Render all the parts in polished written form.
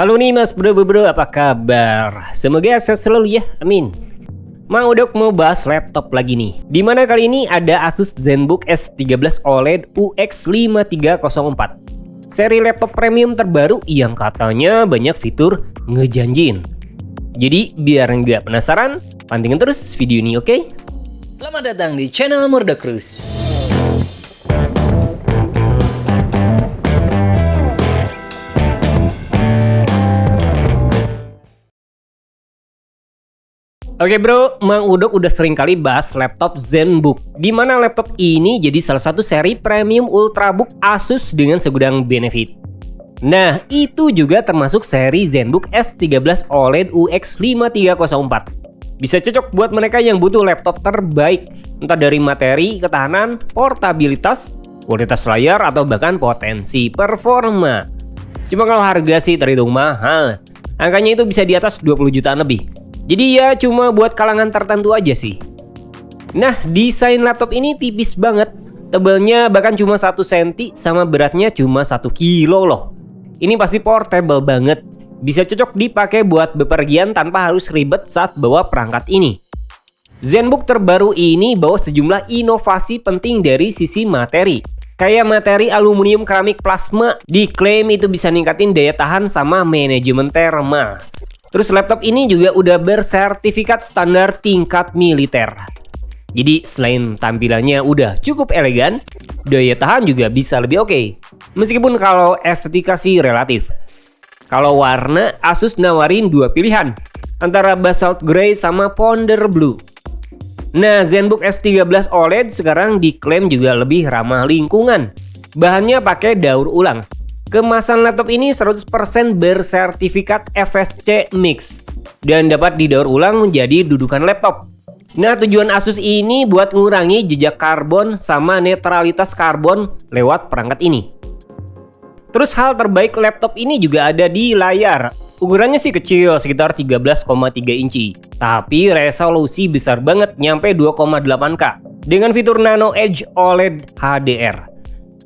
Halo nih mas bro, apa kabar? Semoga sehat selalu ya, amin. Mang Udok mau bahas laptop lagi nih. Dimana kali ini ada Asus ZenBook S13 OLED UX5304. Seri laptop premium terbaru yang katanya banyak fitur ngejanjin. Jadi biar nggak penasaran, pantengin terus video ini, oke? Selamat datang di channel Murdakrus. Oke bro, Mang Udok udah sering kali bahas laptop ZenBook, di mana laptop ini jadi salah satu seri premium ultrabook Asus dengan segudang benefit. Nah, itu juga termasuk seri ZenBook S13 OLED UX5304. Bisa cocok buat mereka yang butuh laptop terbaik, entah dari materi, ketahanan, portabilitas, kualitas layar, atau bahkan potensi performa. Cuma kalau harga sih terhitung mahal, angkanya itu bisa di atas 20 jutaan lebih. Jadi ya cuma buat kalangan tertentu aja sih. Nah, desain laptop ini tipis banget. Tebalnya bahkan cuma 1 cm sama beratnya cuma 1 kilo loh. Ini pasti portable banget. Bisa cocok dipakai buat bepergian tanpa harus ribet saat bawa perangkat ini. ZenBook terbaru ini bawa sejumlah inovasi penting dari sisi materi. Kayak materi aluminium keramik plasma, diklaim itu bisa ningkatin daya tahan sama manajemen thermal. Terus laptop ini juga udah bersertifikat standar tingkat militer. Jadi selain tampilannya udah cukup elegan, daya tahan juga bisa lebih oke. Meskipun kalau estetika sih relatif. Kalau warna, Asus nawarin 2 pilihan, antara basalt gray sama powder blue. Nah, ZenBook S13 OLED sekarang diklaim juga lebih ramah lingkungan. Bahannya pakai daur ulang. Kemasan laptop ini 100% bersertifikat FSC Mix dan dapat didaur ulang menjadi dudukan laptop. Nah, tujuan Asus ini buat ngurangi jejak karbon sama netralitas karbon lewat perangkat ini. Terus hal terbaik laptop ini juga ada di layar. Ukurannya sih kecil, sekitar 13,3 inci. Tapi resolusi besar banget, nyampe 2,8K. Dengan fitur Nano Edge OLED HDR.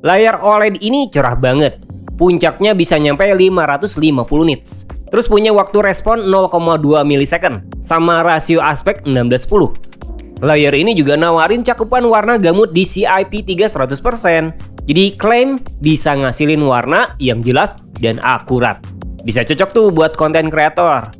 Layar OLED ini cerah banget. Puncaknya bisa nyampe 550 nits. Terus punya waktu respon 0,2 milisecond sama rasio aspek 16:10. Layar ini juga nawarin cakupan warna gamut DCI-P3 100%. Jadi klaim bisa ngasilin warna yang jelas dan akurat. Bisa cocok tuh buat konten kreator.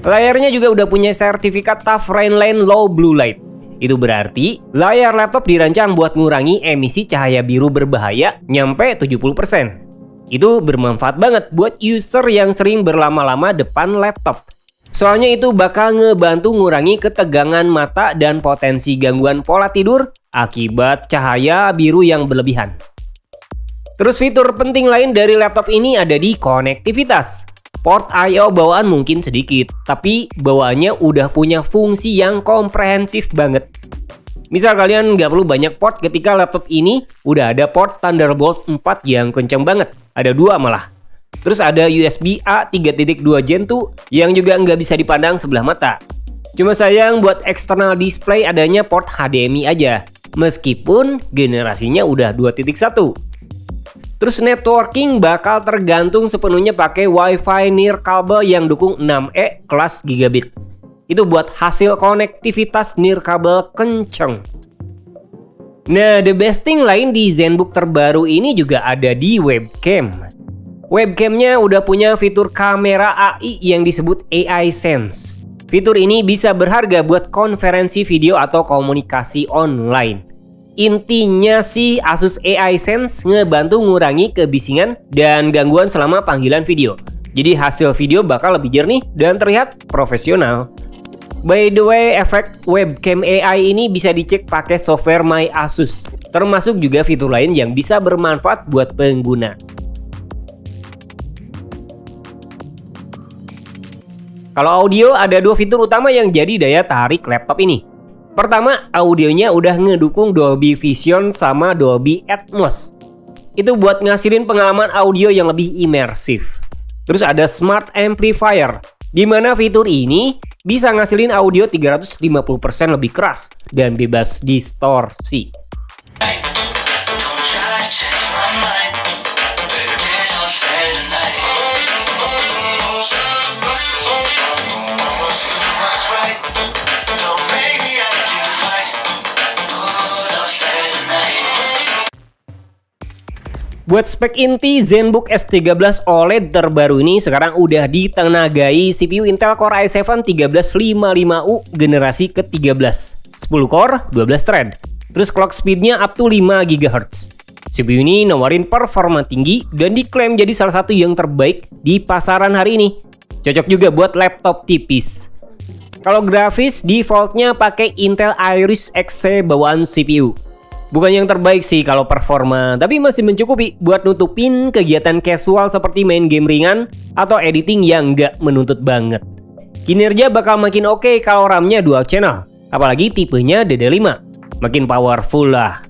Layarnya juga udah punya sertifikat TUF Rainline Low Blue Light. Itu berarti layar laptop dirancang buat ngurangi emisi cahaya biru berbahaya nyampe 70%. Itu bermanfaat banget buat user yang sering berlama-lama depan laptop. Soalnya itu bakal ngebantu ngurangi ketegangan mata dan potensi gangguan pola tidur akibat cahaya biru yang berlebihan. Terus fitur penting lain dari laptop ini ada di konektivitas. Port I/O bawaan mungkin sedikit, tapi bawaannya udah punya fungsi yang komprehensif banget. Misal kalian nggak perlu banyak port ketika laptop ini udah ada port Thunderbolt 4 yang kenceng banget. Ada 2 malah. Terus ada USB-A 3.2 Gen 2 yang juga nggak bisa dipandang sebelah mata. Cuma sayang buat external display adanya port HDMI aja. Meskipun generasinya udah 2.1. Terus networking bakal tergantung sepenuhnya pakai Wi-Fi near kabel yang dukung 6E kelas gigabit. Itu buat hasil konektivitas nirkabel kenceng. Nah, the best thing lain di ZenBook terbaru ini juga ada di webcam. Webcamnya udah punya fitur kamera AI yang disebut AI Sense. Fitur ini bisa berharga buat konferensi video atau komunikasi online. Intinya sih Asus AI Sense ngebantu ngurangi kebisingan dan gangguan selama panggilan video. Jadi hasil video bakal lebih jernih dan terlihat profesional. By the way, efek webcam AI ini bisa dicek pakai software My Asus. Termasuk juga fitur lain yang bisa bermanfaat buat pengguna. Kalau audio ada 2 fitur utama yang jadi daya tarik laptop ini. Pertama, audionya udah ngedukung Dolby Vision sama Dolby Atmos. Itu buat ngasilin pengalaman audio yang lebih imersif. Terus ada Smart Amplifier, di mana fitur ini bisa ngasilin audio 350% lebih keras dan bebas distorsi. Buat spek inti, ZenBook S13 OLED terbaru ini sekarang udah ditenagai CPU Intel Core i7 1355U generasi ke-13. 10 core, 12 thread. Terus clock speednya up to 5 GHz. CPU ini nawarin performa tinggi dan diklaim jadi salah satu yang terbaik di pasaran hari ini. Cocok juga buat laptop tipis. Kalau grafis, defaultnya pakai Intel Iris Xe bawaan CPU. Bukan yang terbaik sih kalau performa, tapi masih mencukupi buat nutupin kegiatan casual seperti main game ringan atau editing yang nggak menuntut banget. Kinerja bakal makin oke kalau RAM-nya dual channel, apalagi tipenya DD5. Makin powerful lah.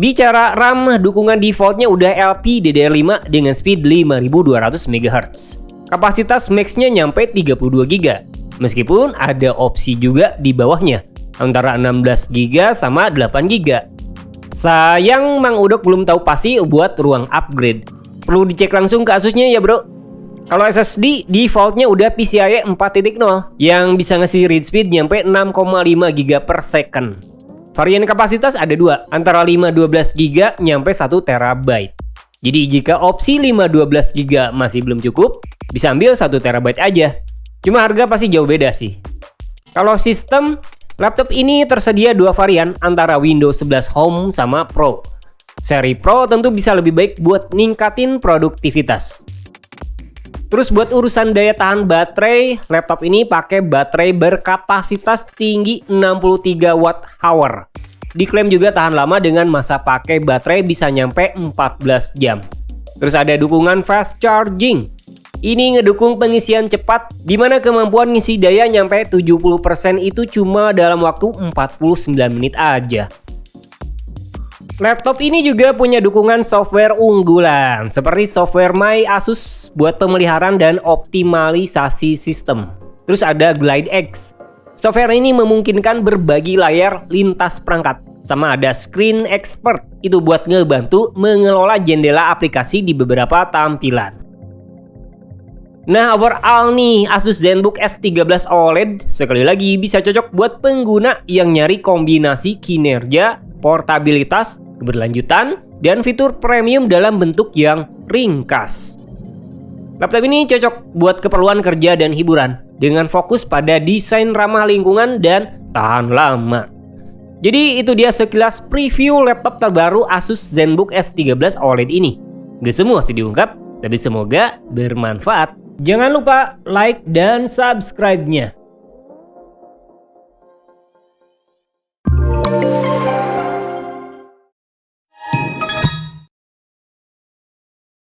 Bicara RAM, dukungan defaultnya udah LPDDR5 dengan speed 5200 MHz. Kapasitas max-nya nyampe 32 GB, meskipun ada opsi juga di bawahnya, antara 16 GB sama 8 GB. Sayang Mang Udok belum tahu pasti buat ruang upgrade. Perlu dicek langsung ke Asusnya ya bro. Kalau SSD, defaultnya udah PCIe 4.0 yang bisa ngasih read speed nyampe 6,5 GB per second. Varian kapasitas ada dua, antara 512 GB nyampe 1 TB. Jadi jika opsi 512 GB masih belum cukup, bisa ambil 1 TB aja. Cuma harga pasti jauh beda sih. Kalau sistem, laptop ini tersedia dua varian antara Windows 11 Home sama Pro. Seri Pro tentu bisa lebih baik buat ningkatin produktivitas. Terus buat urusan daya tahan baterai, laptop ini pakai baterai berkapasitas tinggi 63 Wh. Diklaim juga tahan lama dengan masa pakai baterai bisa nyampe 14 jam. Terus ada dukungan fast charging. Ini ngedukung pengisian cepat, di mana kemampuan ngisi daya nyampe 70% itu cuma dalam waktu 49 menit aja. Laptop ini juga punya dukungan software unggulan, seperti software My Asus buat pemeliharaan dan optimalisasi sistem. Terus ada GlideX. Software ini memungkinkan berbagi layar lintas perangkat. Sama ada Screen Expert, itu buat ngebantu mengelola jendela aplikasi di beberapa tampilan. Nah, overall nih, Asus ZenBook S13 OLED sekali lagi bisa cocok buat pengguna yang nyari kombinasi kinerja, portabilitas, keberlanjutan, dan fitur premium dalam bentuk yang ringkas. Laptop ini cocok buat keperluan kerja dan hiburan, dengan fokus pada desain ramah lingkungan dan tahan lama. Jadi itu dia sekilas preview laptop terbaru Asus ZenBook S13 OLED ini. Gak semua sih diungkap, tapi semoga bermanfaat. Jangan lupa like dan subscribe-nya.